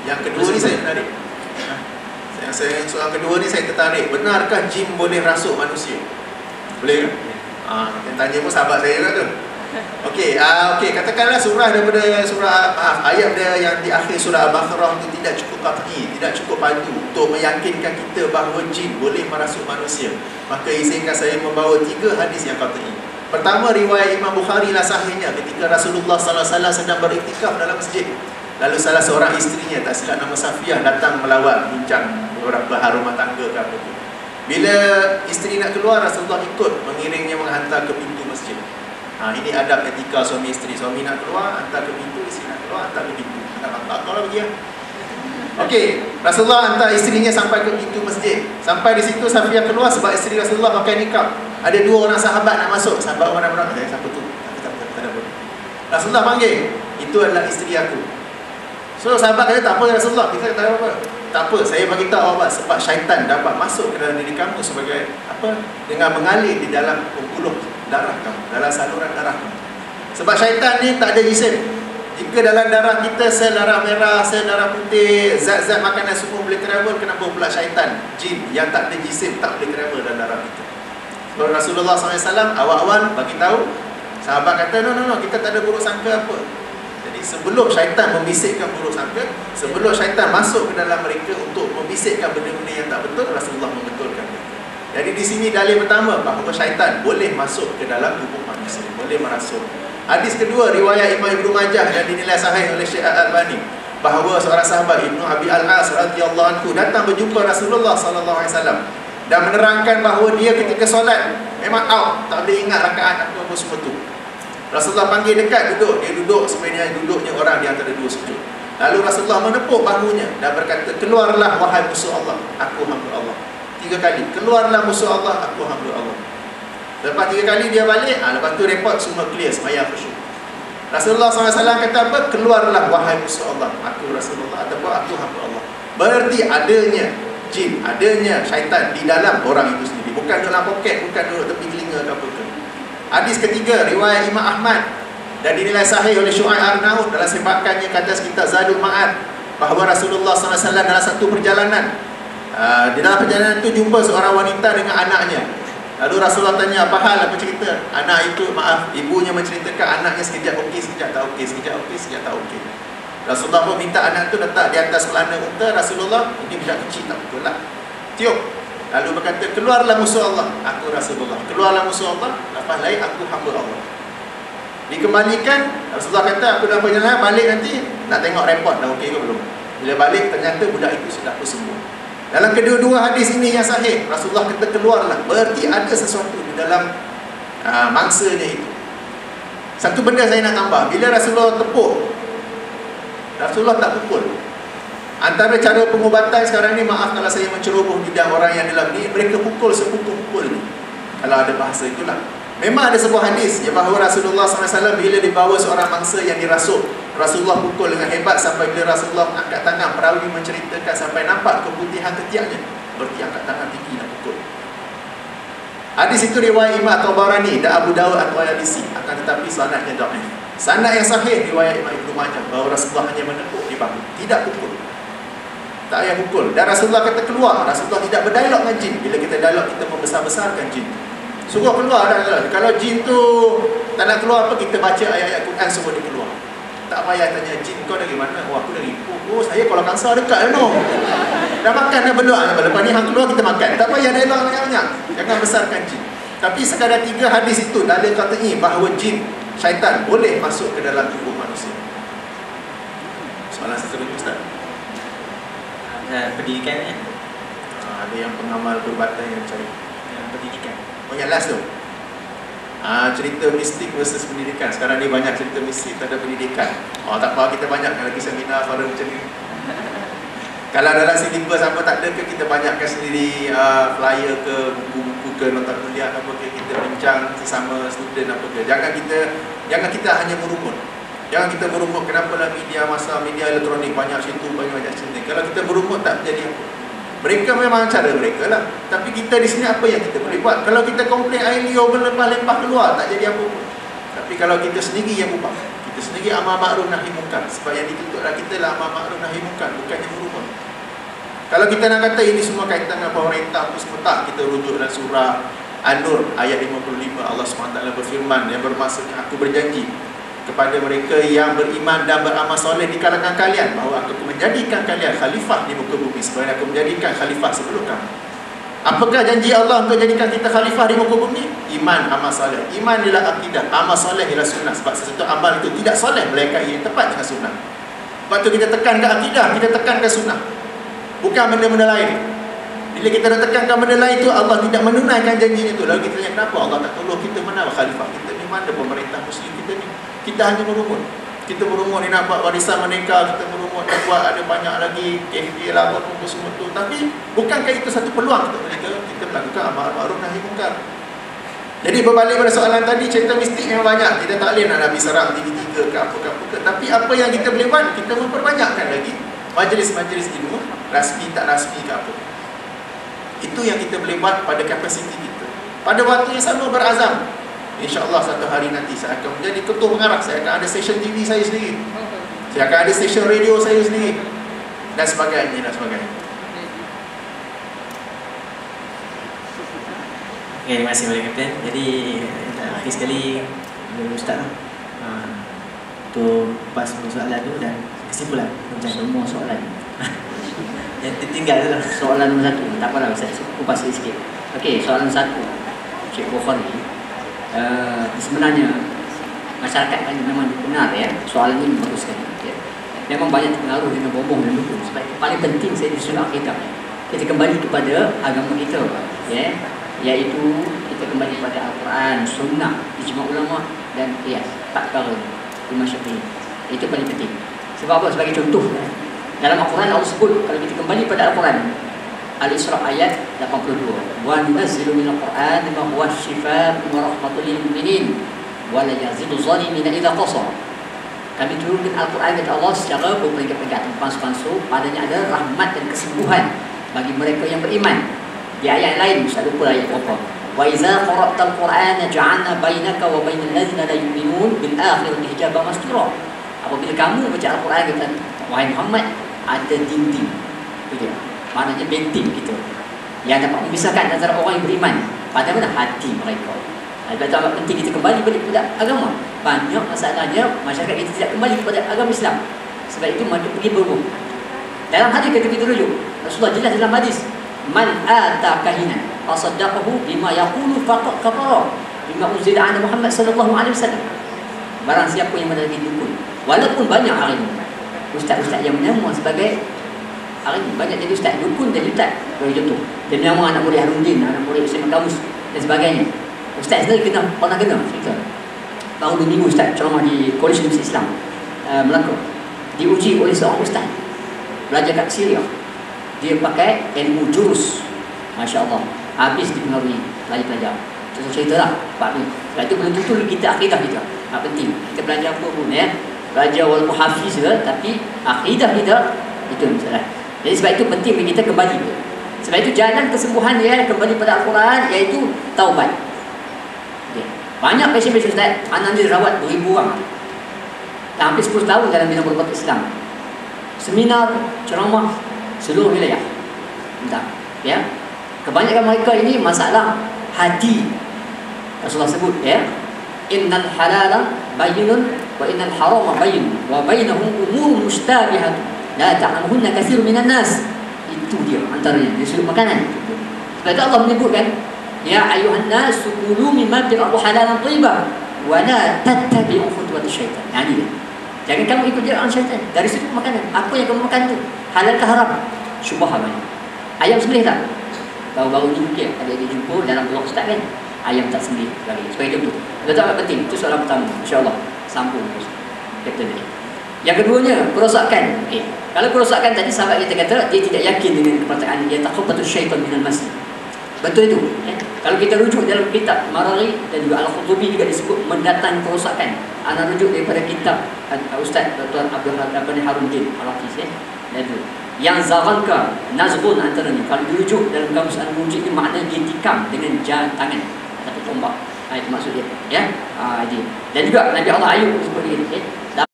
Yang kedua ni saya tertarik. Soalan kedua ni saya tertarik. Benarkah jin boleh rasuk manusia? Boleh ke? Yang tanya pun sahabat saya juga tu. Okey, katakanlah ayat dia yang di akhir surah Al-Baqarah tu tidak cukup qat'i, tidak cukup padu untuk meyakinkan kita bahawa jin boleh merasuk manusia. Maka izinkan saya membawa 3 hadis yang qat'i. Pertama, riwayat Imam Bukhari lah sahihnya ketika Rasulullah sallallahu alaihi wasallam sedang beriktikaf dalam masjid. Lalu salah seorang isterinya, tak silap nama Safiyah, datang melawat, bincang beberapa hal rumah tangga ke apa tu. Bila isteri nak keluar, Rasulullah ikut mengiringnya menghantar ke pintu masjid. Ini adab etika suami isteri. Suami nak keluar, hantar ke pintu. Isteri nak keluar, hantar ke pintu. Tak kau lah pergi lah. Okey, Rasulullah hantar isterinya sampai ke pintu masjid. Sampai di situ Safiyah keluar sebab isteri Rasulullah pakai nikab. Ada 2 orang sahabat nak masuk. Sahabat orang nak berang, siapa tu? Tak ada pun. Rasulullah panggil, itu adalah isteri aku. So sahabat kata, tak apa Rasulullah, kita tak tahu apa. Tak apa, saya bagi tahu awak sebab syaitan dapat masuk ke dalam diri kamu sebagai apa? Dengan mengalir di dalam pembuluh darah kamu, dalam saluran darah kamu. Sebab syaitan ni tak ada jisim. Jika dalam darah kita sel darah merah, sel darah putih, zat-zat makanan semua boleh travel, kenapa pula syaitan, jin yang tak ada jisim tak boleh travel dalam darah kita? Sebab Rasulullah SAW awal-awal bagi tahu, sahabat kata, no, kita tak ada buruk sangka apa. Sebelum syaitan membisikkan buruk sangka, sebelum syaitan masuk ke dalam mereka untuk membisikkan benda-benda yang tak betul, Rasulullah membetulkan mereka. Jadi di sini dalil pertama bahawa syaitan boleh masuk ke dalam tubuh manusia, boleh merasuk. Hadis kedua, riwayat Imam Ibnu Majah dan dinilai sahih oleh Syekh Al-Albani, bahawa seorang sahabat Ibnu Abi Al-As radhiyallahu anhu datang berjumpa Rasulullah sallallahu alaihi wasallam dan menerangkan bahawa dia ketika solat memang out, tak boleh ingat rakaat apa semua tu. Rasulullah panggil dekat, duduk. Dia duduk sebenarnya duduknya orang di antara 2 sujud. Lalu Rasulullah menepuk bahunya dan berkata, keluarlah wahai musuh Allah, aku hamba Allah. 3 kali, keluarlah musuh Allah, aku hamba Allah. Lepas 3 kali dia balik, lepas tu report semua clear, sembahyang khusyuk. Rasulullah SAW kata apa? Keluarlah wahai musuh Allah, aku Rasulullah, ataupun aku hamba Allah. Berarti adanya jin, adanya syaitan di dalam orang itu sendiri. Bukan dalam poket, bukan duduk tepi telinga atau apa. Hadis ketiga, riwayat Imam Ahmad dan dinilai sahih oleh Syu'aib Ar-Naud dalam sebakannya ke atas kitab Zadul Ma'ad, bahawa Rasulullah SAW dalam satu perjalanan, di dalam perjalanan itu jumpa seorang wanita dengan anaknya. Lalu Rasulullah tanya, apa hal, apa cerita? Anak itu, ibunya menceritakan anaknya sekejap okey, sekejap tak okey, sekejap okey, sekejap tak okey. Rasulullah pun minta anak itu letak di atas pelana unta. Rasulullah, ini budak kecil, tak betul lah, tiup. Lalu berkata, keluarlah musuh Allah, aku Rasulullah. Keluarlah musuh Allah, lepas lain aku hamba Allah. Dikembalikan, Rasulullah kata, aku dah berjalan, balik nanti nak tengok report dah okey ke belum. Bila balik, ternyata budak itu sudah sembuh. Dalam kedua-dua hadis ini yang sahih, Rasulullah kata keluarlah. Berarti ada sesuatu di dalam mangsanya itu. Satu benda saya nak tambah, bila Rasulullah tepuk, Rasulullah tak pukul. Antara cara pengubatan sekarang ni, maaf kalau saya menceroboh bidang orang yang dalam ni, mereka pukul sepukul-pukul ni. Kalau ada bahasa itulah. Memang ada sebuah hadis yang bahawa Rasulullah SAW bila dibawa seorang mangsa yang dirasuk, Rasulullah pukul dengan hebat sampai bila Rasulullah angkat tangan, perawi menceritakan sampai nampak keputihan ketiaknya. Berarti angkat tangan tinggi nak pukul. Hadis itu riwayat Imam Tabarani dan Abu Dawud At-Tayalisi, akan tetapi sanadnya dhaif. Sanad yang sahih riwayat Imam Ibnu Majah bahawa Rasulullah hanya menepuk di bahu, tidak pukul. Tak payah pukul. Dan Rasulullah kata keluar. Rasulullah tidak berdialog dengan jin. Bila kita dialog, kita membesar-besarkan jin. Suruh keluar dah. Kalau jin tu tak nak keluar apa, kita baca ayat-ayat Quran semua dia keluar. Tak payah tanya, jin kau dari mana? Oh, aku dari Ipoh. Oh, saya Kuala Kangsar dekat no. Dah makan dah berdoa. Lepas ni hang keluar, kita makan. Tak payah dialog banyak-banyak. Jangan besarkan jin. Tapi sekadar 3 hadis itu dalil qat'i bahawa jin, syaitan boleh masuk ke dalam tubuh manusia. Soalan seterusnya Ustaz. Pendidikannya, ada yang pengamal perubatan yang cari pendidikan. Oh, yang last tu, cerita mistik versus pendidikan. Sekarang ni banyak cerita mistik, tak ada pendidikan. Tak apa, kita banyakkan lagi seminar forum macam ni. Kalau dalam syllabus apa tak ada ke, kita banyakkan sendiri, flyer ke, buku-buku ke, nota kuliah apa ke, kita bincang sesama student apa ke. Jangan kita hanya merumut. Jangan kita berumut, kenapalah media masa, media elektronik banyak situ, banyak sini. Kalau kita berumut tak jadi apa. Mereka memang cara mereka lah. Tapi kita di sini apa yang kita boleh buat? Kalau kita komplain air liur berlempah-lempah keluar, tak jadi apa pun. Tapi kalau kita sendiri yang ubah, kita sendiri amar ma'ruf nahi munkar. Sebab yang dituntut kita lah amar ma'ruf nahi munkar, bukannya merumun. Kalau kita nak kata ini semua kaitan dengan pemerintah tu semua, tak, kita rujuk dalam surah An-Nur ayat 55. Allah SWT berfirman yang bermaksud, aku berjanji kepada mereka yang beriman dan beramal soleh di kalangan kalian bahawa aku menjadikan kalian khalifah di muka bumi sebagaimana aku menjadikan khalifah sebelum kamu. Apakah janji Allah untuk jadikan kita khalifah di muka bumi? Iman, amal soleh. Iman ialah akidah, amal soleh ialah sunnah. Sebab sesuatu amal itu tidak soleh melainkan ia tepat dengan sunnah. Sebab tu kita tekan ke akidah, kita tekan ke sunnah, bukan benda-benda lain. Bila kita dah tekankan benda lain itu, Allah tidak menunaikan janjinya itu. Lalu kita tanya, kenapa Allah tak tolong kita? Mana khalifah kita ni? Mana pemerintah muslim kita ni? Kita hanya merumun. Kita merumun ni nak buat warisan merdeka, kita merumun nak buat ada banyak lagi KFA lah, apa semua tu. Tapi bukankah itu satu peluang untuk mereka kita melakukan amar ma'ruf nahi munkar? Jadi berbalik pada soalan tadi, cerita mistik memang banyak. Kita tak boleh nak Nabi serang tiga-tiga ke apa-apa ke. Tapi apa yang kita boleh buat, kita memperbanyakkan lagi majlis-majlis ilmu, rasmi tak rasmi ke apa. Itu yang kita boleh buat pada kapasiti kita. Pada waktu yang sama berazam, InsyaAllah satu hari nanti saya akan menjadi ketua pengarah. Saya akan ada stesen TV saya sendiri, saya akan ada stesen radio saya sendiri, dan sebagainya dan sebagainya. Okay, terima kasih kepada Kapten. Jadi akhir sekali Ustaz untuk pas soalan tu dan kesimpulan macam semua soalan yang tertinggal tu lah. Soalan nombor 1, tak apalah Ustaz, kupas sikit. Okey, soalan 1, Cik Bukhari. Sebenarnya masyarakat kan memang benar ya, soalan ini bagus sekali ya. Memang banyak terpengaruh dengan bomoh dan dukun. Sebab itu paling penting saya disuruh kita kembali kepada agama kita ya, iaitu kita kembali kepada Al-Quran, Sunnah, ijma' ulama dan qiyas, tak perkara Imam Syafi'i. Itu paling penting. Sebab apa? Sebagai contoh ya, dalam Al-Quran Allah sebut, kalau kita kembali pada Al-Quran, Al-Isra ayat 82, wa nunazzilu minal Qur'an ma huwa syifaa'un wa rahmatul lil mu'minin wa la yazidu zalimina illa qasara. Kami turunkan Al-Quran kata Allah secara berperingkat-peringkat, pansu-pansu, padanya ada rahmat dan kesembuhan bagi mereka yang beriman. Di ayat lain, saya lupa ayat berapa. Wa iza qara'tal Qur'ana ja'alna bainaka wa bainal ladzina la yu'minun bil akhirati hijaban mastura. Apabila kamu baca Al-Quran kata, wahai Muhammad, ada dinding. Itu dia. Maknanya benteng kita yang dapat memisahkan antara orang yang beriman pada mana hati mereka. Itu amat penting kita kembali kepada agama. Banyak masalahnya masyarakat kita tidak kembali kepada agama Islam. Sebab itu mereka pergi berburu. Dalam hadis kata kita rujuk, Rasulullah jelas dalam hadis, man ata kahinan fasaddaqahu bima yaqulu faqad kafara bima unzila ala Muhammad sallallahu alaihi wasallam. Barang siapa yang mendatangi dukun, walaupun banyak hari ini ustaz-ustaz yang menama sebagai hari ini banyak jadi ustaz, dukun dan ustaz. Bagi contoh, dia menama anak murid Harundin, anak murid Syekh Kamus dan sebagainya. Ustaz sendiri pernah kena cerita. Baru 2 minggu ustaz ceramah di Kolej Universiti Islam Melaka. Diuji oleh seorang ustaz belajar kat Syria. Dia pakai ilmu jurus, Masya Allah, habis dipengaruhi pelajar-pelajar. Cerita lah Pak ni. Sebab itu belum tentu kita akidah kita. Penting kita belajar apa pun ya, belajar walaupun hafiz ke, tapi akidah kita itu masalah. Jadi sebab itu penting bagi kita kembali. Sebab itu jalan kesembuhan ya kembali pada Al-Quran, iaitu taubat ya. Banyak pasien-pasien ustaz, anak dia rawat 1000 orang, dah hampir 10 tahun dalam bidang berubat Islam. Seminar, ceramah seluruh wilayah. Entah ya, kebanyakan mereka ini masalah hati. Rasulullah sebut ya, innal halala bayyinun wa innal harama bayyin wa bainahum umur mustabihat la ta'lamuhunna katsirun minan nas. Itu dia antaranya dari sudut makanan. Sebab itu Allah menyebutkan, ya ayuhan nas kulu mimma fil ardi halalan thayyiban wa la tattabi'u khutuwati syaitan. Ini dia. Jangan kamu ikut jalan syaitan dari sudut makanan. Apa yang kamu makan tu halal ke haram? Syubhah banyak. Ayam sembelih tak? Baru-baru ni mungkin ada jumpa dalam blog ustaz kan, ayam tak sembelih lagi. Supaya itu betul tak penting. Itu soalan pertama. InsyaAllah sambung terus. Kata dia. Yang keduanya, kerosakan. Okey. Kalau kerosakan tadi sahabat kita kata dia tidak yakin dengan perkataan dia takhabbatu syaitan minal masjid. Betul itu. Ya? Kalau kita rujuk dalam kitab Marari dan juga Al-Qutubi juga disebut mendatang kerosakan. Ana rujuk daripada kitab Ustaz Dr. Abdul Harundin Al-Hafiz ya. Dan itu yang zaranka nazgun antaranya. Kalau dirujuk dalam kamus Al-Mujid ni maknanya dia tikam dengan tangan atau tombak. Itu maksud dia ya. Dia. Dan juga Nabi Allah Ayub sebut dia ya.